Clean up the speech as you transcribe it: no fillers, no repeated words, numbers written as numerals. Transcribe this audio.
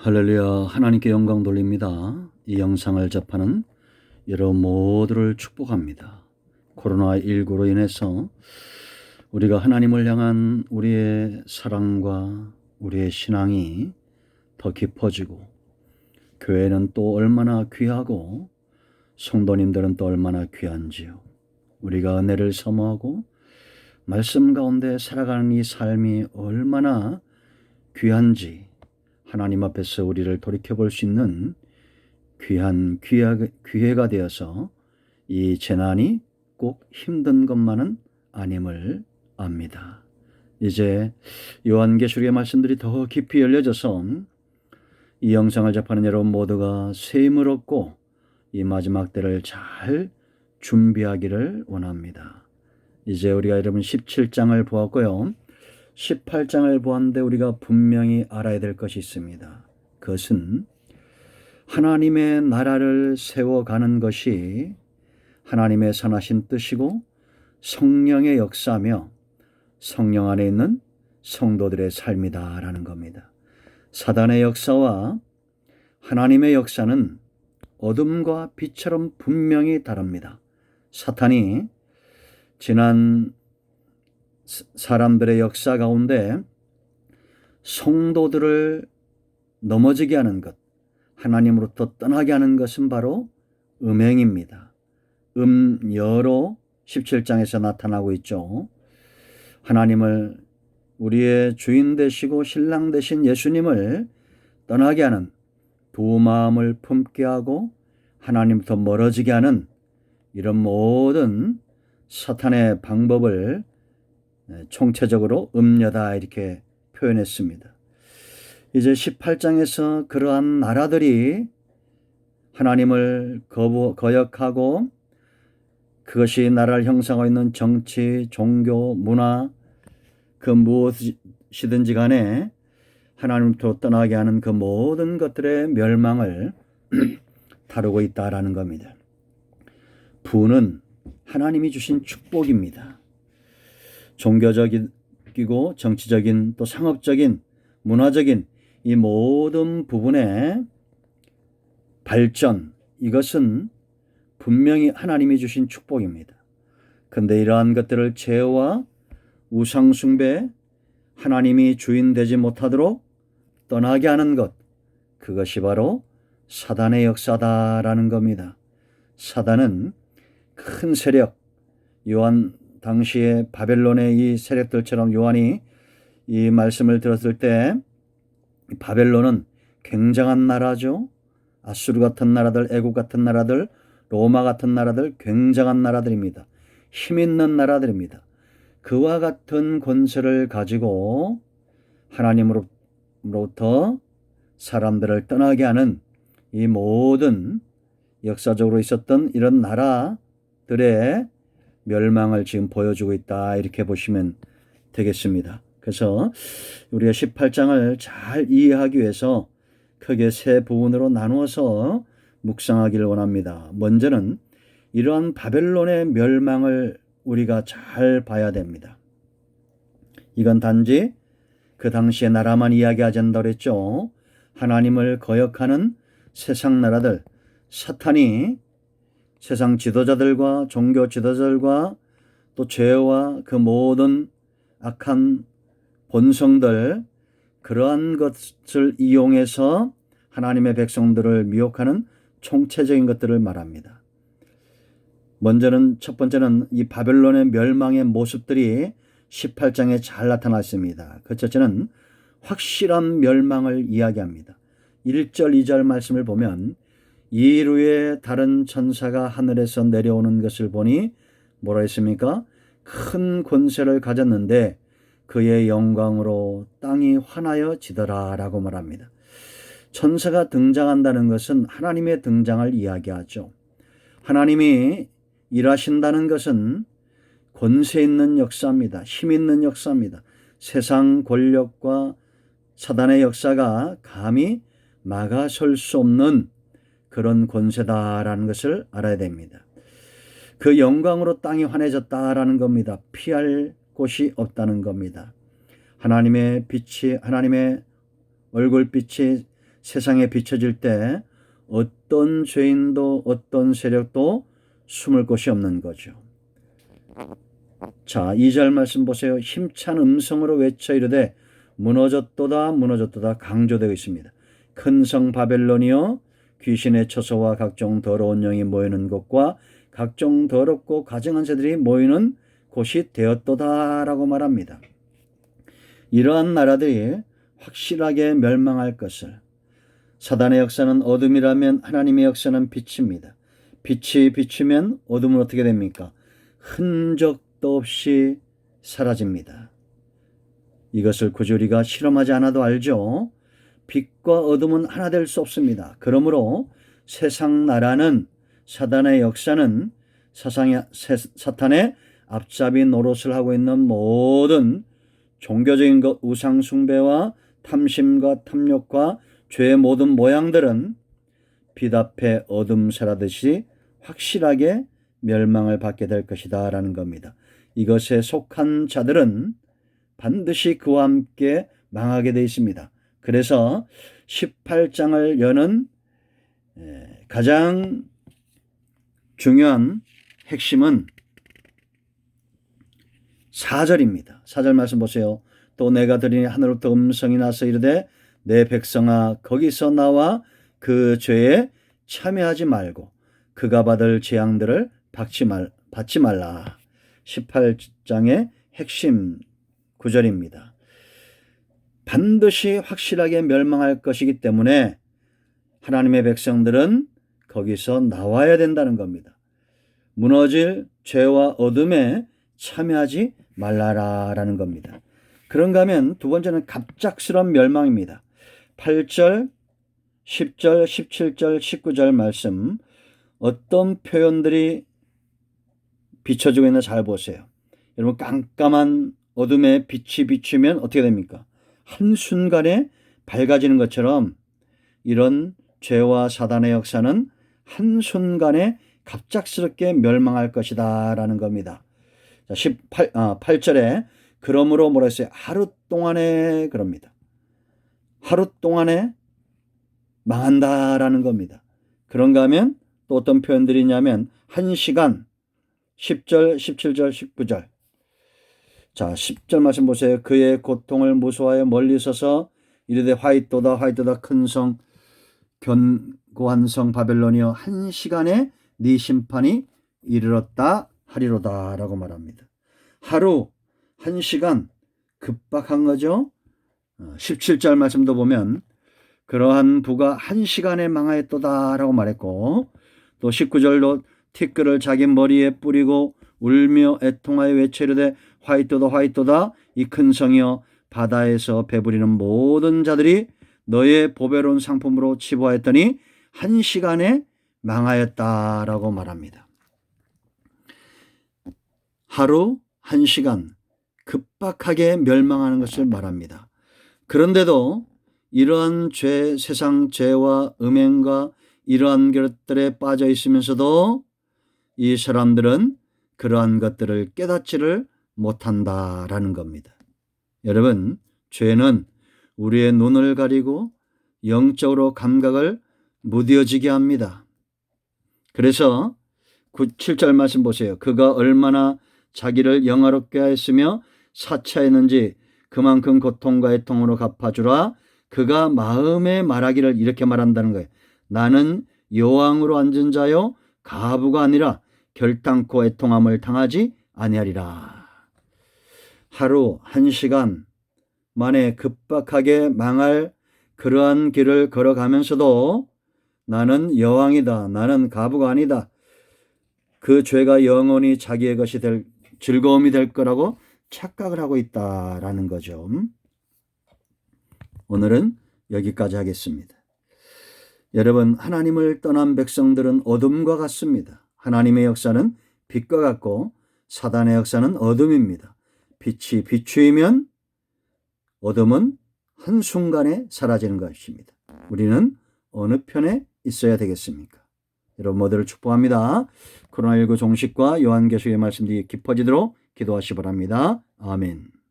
할렐루야. 하나님께 영광 돌립니다. 이 영상을 접하는 여러분 모두를 축복합니다. 코로나19로 인해서 우리가 하나님을 향한 우리의 사랑과 우리의 신앙이 더 깊어지고, 교회는 또 얼마나 귀하고 성도님들은 또 얼마나 귀한지요. 우리가 은혜를 사모하고 말씀 가운데 살아가는 이 삶이 얼마나 귀한지 하나님 앞에서 우리를 돌이켜볼 수 있는 귀한 기회가 되어서 이 재난이 꼭 힘든 것만은 아님을 압니다. 이제 요한계시록의 말씀들이 더 깊이 열려져서 이 영상을 접하는 여러분 모두가 새 힘을 얻고 이 마지막 때를 잘 준비하기를 원합니다. 이제 우리가 여러분 17장을 보았고요. 18장을 보았는데 우리가 분명히 알아야 될 것이 있습니다. 그것은 하나님의 나라를 세워가는 것이 하나님의 선하신 뜻이고 성령의 역사며 성령 안에 있는 성도들의 삶이다라는 겁니다. 사단의 역사와 하나님의 역사는 어둠과 빛처럼 분명히 다릅니다. 사탄이 지난 사람들의 역사 가운데 성도들을 넘어지게 하는 것, 하나님으로부터 떠나게 하는 것은 바로 음행입니다. 음여로 17장에서 나타나고 있죠. 하나님을, 우리의 주인 되시고 신랑 되신 예수님을 떠나게 하는, 두 마음을 품게 하고 하나님부터 멀어지게 하는 이런 모든 사탄의 방법을 총체적으로 음녀다 이렇게 표현했습니다. 이제 18장에서 그러한 나라들이 하나님을 거역하고 그것이 나라를 형성하고 있는 정치, 종교, 문화, 그 무엇이든지 간에 하나님부터 떠나게 하는 그 모든 것들의 멸망을 다루고 있다라는 겁니다. 부는 하나님이 주신 축복입니다. 종교적이고 정치적인 또 상업적인 문화적인 이 모든 부분의 발전, 이것은 분명히 하나님이 주신 축복입니다. 그런데 이러한 것들을 죄와 우상숭배, 하나님이 주인 되지 못하도록 떠나게 하는 것, 그것이 바로 사단의 역사다라는 겁니다. 사단은 큰 세력, 요한 당시에 바벨론의 이 세력들처럼 요한이 이 말씀을 들었을 때 바벨론은 굉장한 나라죠. 아수르 같은 나라들, 애국 같은 나라들, 로마 같은 나라들, 굉장한 나라들입니다. 힘 있는 나라들입니다. 그와 같은 권세를 가지고 하나님으로부터 사람들을 떠나게 하는 이 모든 역사적으로 있었던 이런 나라들의 멸망을 지금 보여주고 있다 이렇게 보시면 되겠습니다. 그래서 우리가 18장을 잘 이해하기 위해서 크게 세 부분으로 나누어서 묵상하기를 원합니다. 먼저는 이러한 바벨론의 멸망을 우리가 잘 봐야 됩니다. 이건 단지 그 당시의 나라만 이야기하지 않는다고 그랬죠. 하나님을 거역하는 세상 나라들, 사탄이 세상 지도자들과 종교 지도자들과 또 죄와 그 모든 악한 본성들, 그러한 것을 이용해서 하나님의 백성들을 미혹하는 총체적인 것들을 말합니다. 첫 번째는 이 바벨론의 멸망의 모습들이 18장에 잘 나타났습니다. 그 첫째는 확실한 멸망을 이야기합니다. 1절, 2절 말씀을 보면 이일 후에 다른 천사가 하늘에서 내려오는 것을 보니 뭐라 했습니까? 큰 권세를 가졌는데 그의 영광으로 땅이 환하여 지더라 라고 말합니다. 천사가 등장한다는 것은 하나님의 등장을 이야기하죠. 하나님이 일하신다는 것은 권세 있는 역사입니다. 힘 있는 역사입니다. 세상 권력과 사단의 역사가 감히 막아설 수 없는 그런 권세다라는 것을 알아야 됩니다. 그 영광으로 땅이 환해졌다라는 겁니다. 피할 곳이 없다는 겁니다. 하나님의 빛이, 하나님의 얼굴빛이 세상에 비춰질 때 어떤 죄인도 어떤 세력도 숨을 곳이 없는 거죠. 자, 2절 말씀 보세요. 힘찬 음성으로 외쳐 이르되 무너졌도다 무너졌도다 강조되어 있습니다. 큰 성 바벨론이여 귀신의 처소와 각종 더러운 영이 모이는 곳과 각종 더럽고 가증한 새들이 모이는 곳이 되었도다라고 말합니다. 이러한 나라들이 확실하게 멸망할 것을, 사단의 역사는 어둠이라면 하나님의 역사는 빛입니다. 빛이 비추면 어둠은 어떻게 됩니까? 흔적도 없이 사라집니다. 이것을 굳이 우리가 실험하지 않아도 알죠. 빛과 어둠은 하나 될 수 없습니다. 그러므로 세상 나라는, 사단의 역사는, 사탄의 앞잡이 노릇을 하고 있는 모든 종교적인 것, 우상 숭배와 탐심과 탐욕과 죄의 모든 모양들은 빛 앞에 어둠 사라듯이 확실하게 멸망을 받게 될 것이다 라는 겁니다. 이것에 속한 자들은 반드시 그와 함께 망하게 되어 있습니다. 그래서 18장을 여는 가장 중요한 핵심은 4절입니다. 4절 말씀 보세요. 또 내가 들으니 하늘로부터 음성이 나서 이르되 내 백성아 거기서 나와 그 죄에 참여하지 말고 그가 받을 재앙들을 받지 말라. 18장의 핵심 구절입니다. 반드시 확실하게 멸망할 것이기 때문에 하나님의 백성들은 거기서 나와야 된다는 겁니다. 무너질 죄와 어둠에 참여하지 말라라는 겁니다. 그런가 하면 두 번째는 갑작스러운 멸망입니다. 8절, 10절, 17절, 19절 말씀 어떤 표현들이 비춰지고 있나 잘 보세요. 여러분 깜깜한 어둠에 빛이 비추면 어떻게 됩니까? 한순간에 밝아지는 것처럼 이런 죄와 사단의 역사는 한순간에 갑작스럽게 멸망할 것이다 라는 겁니다. 자, 8절에 그러므로 뭐라 했어요? 하루 동안에 그럽니다. 하루 동안에 망한다라는 겁니다. 그런가 하면 또 어떤 표현들이 있냐면 1시간, 10절, 17절, 19절. 자, 10절 말씀 보세요. 그의 고통을 무서워하여 멀리 서서 이르되 화이토다 화이토다 큰 성 견고한 성 바벨론이여 1시간에 네 심판이 이르렀다 하리로다 라고 말합니다. 하루 1시간 급박한 거죠. 17절 말씀도 보면 그러한 부가 1시간에 망하였도다 라고 말했고 또 19절도 티끌을 자기 머리에 뿌리고 울며 애통하여 외쳐 이르되 화이토다 화이토다 이 큰 성이여 바다에서 배부리는 모든 자들이 너의 보배로운 상품으로 치부하였더니 1시간에 망하였다라고 말합니다. 하루 1시간 급박하게 멸망하는 것을 말합니다. 그런데도 이러한 죄, 세상 죄와 음행과 이러한 것들에 빠져 있으면서도 이 사람들은 그러한 것들을 깨닫지를 못한다라는 겁니다. 여러분, 죄는 우리의 눈을 가리고 영적으로 감각을 무뎌지게 합니다. 그래서 7절 말씀 보세요. 그가 얼마나 자기를 영화롭게 하였으며 사치하였는지 그만큼 고통과 애통으로 갚아주라. 그가 마음에 말하기를 이렇게 말한다는 거예요. 나는 여왕으로 앉은 자요 가부가 아니라 결단코 애통함을 당하지 아니하리라. 하루 1시간 만에 급박하게 망할 그러한 길을 걸어가면서도 나는 여왕이다. 나는 가부가 아니다. 그 죄가 영원히 자기의 것이 될 즐거움이 될 거라고 착각을 하고 있다라는 거죠. 오늘은 여기까지 하겠습니다. 여러분, 하나님을 떠난 백성들은 어둠과 같습니다. 하나님의 역사는 빛과 같고 사단의 역사는 어둠입니다. 빛이 비추이면 어둠은 한순간에 사라지는 것입니다. 우리는 어느 편에 있어야 되겠습니까? 여러분 모두를 축복합니다. 코로나19 종식과 요한계시록의 말씀들이 깊어지도록 기도하시 바랍니다. 아멘.